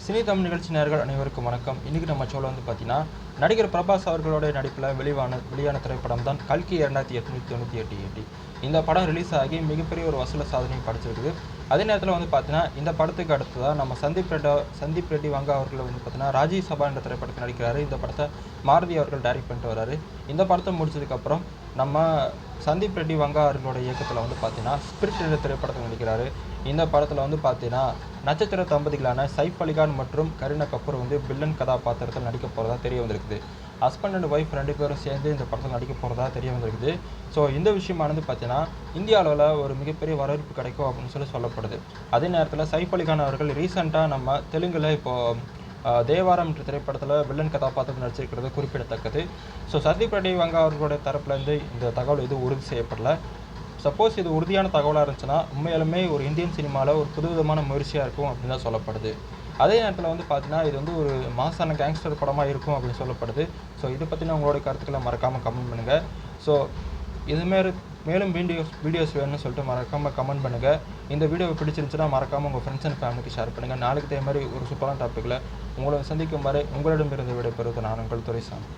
Cine Tamil நிகழ்ச்சி நேயர்கள் அனைவருக்கும் வணக்கம். இன்றைக்கி நம்ம ஷோவில் பார்த்தீங்கன்னா நடிகர் பிரபாஸ் அவர்களுடைய நடிப்பில் வெளியான திரைப்படம் தான் கல்கி 2898. இந்த படம் ரிலீஸ் ஆகி மிகப்பெரிய ஒரு வசூல சாதனையும் படைச்சிருக்குது. அதே நேரத்தில் பார்த்தீங்கன்னா இந்த படத்துக்கு அடுத்ததாக நம்ம சந்தீப் ரெட்டி வங்கா அவர்கள் பார்த்தீங்கன்னா ராஜீவ் சபா என்ற திரைப்படத்தை நடிக்கிறாரு. இந்த படத்தை மாருதி அவர்கள் டைரக்ட் பண்ணிட்டு வர்றாரு. இந்த படத்தை முடிச்சதுக்கப்புறம் நம்ம சந்தீப் ரெட்டி வங்கா அவர்களோட இயக்கத்தில் பார்த்தீங்கன்னா ஸ்பிரிட் என்ற திரைப்படத்தை நடிக்கிறாரு. இந்த படத்தில் பார்த்தீங்கன்னா நட்சத்திர தம்பதிகளான சைஃப் அலிகான் மற்றும் கரீனா கபூர் வில்லன் கதாபாத்திரத்தில் நடிக்க போகிறதா தெரிய வந்திருக்குது. ஹஸ்பண்ட் அண்ட் ஒய்ஃப் 2 பேரும் சேர்ந்து இந்த படத்தில் நடிக்க போகிறதா தெரிய வந்திருக்குது. ஸோ இந்த விஷயமானது பார்த்தீங்கன்னா இந்திய அளவில் ஒரு மிகப்பெரிய வரவேற்பு கிடைக்கும் அப்படின்னு சொல்லப்படுது. அதே நேரத்தில் சைஃப் அலிகான் அவர்கள் ரீசெண்டாக நம்ம தெலுங்கில் இப்போது தேவாரம் என்ற திரைப்படத்தில் வில்லன் கதாபாத்திரம் நடிச்சிருக்கிறது குறிப்பிடத்தக்கது. ஸோ சந்தீப் ரெட்டி வங்கா அவர்களுடைய தரப்புலேருந்து இந்த தகவல் எதுவும் உறுதி செய்யப்படலை. சப்போஸ் இது உறுதியான தகவலாக இருந்துச்சுன்னா உண்மையாலுமே ஒரு இந்தியன் சினிமாவில் ஒரு புதுவிதமான முயற்சியாக இருக்கும் அப்படின்னு தான் சொல்லப்படுது. அதே நேரத்தில் பார்த்தீங்கன்னா இது ஒரு மாசான கேங்ஸ்டர் படமாக இருக்கும் அப்படின்னு சொல்லப்படுது. ஸோ இதை பற்றின உங்களோட கருத்துக்களை மறக்காமல் கமெண்ட் பண்ணுங்கள். ஸோ இதுமாரி மேலும் வீடியோஸ் வேணும்னு சொல்லிட்டு மறக்காமல் கமெண்ட் பண்ணுங்கள். இந்த வீடியோவை பிடிச்சிருந்துச்சுன்னா மறக்காமல் உங்கள் ஃப்ரெண்ட்ஸ் அண்ட் ஃபேமிலிக்கு ஷேர் பண்ணுங்கள். நாளைக்கு இதே மாதிரி ஒரு சூப்பரான டாப்பிக்கில் உங்களை சந்திக்கும் வரை உங்களிடமிருந்து விடைபெறுவது நான் உங்கள் துரைசாமி.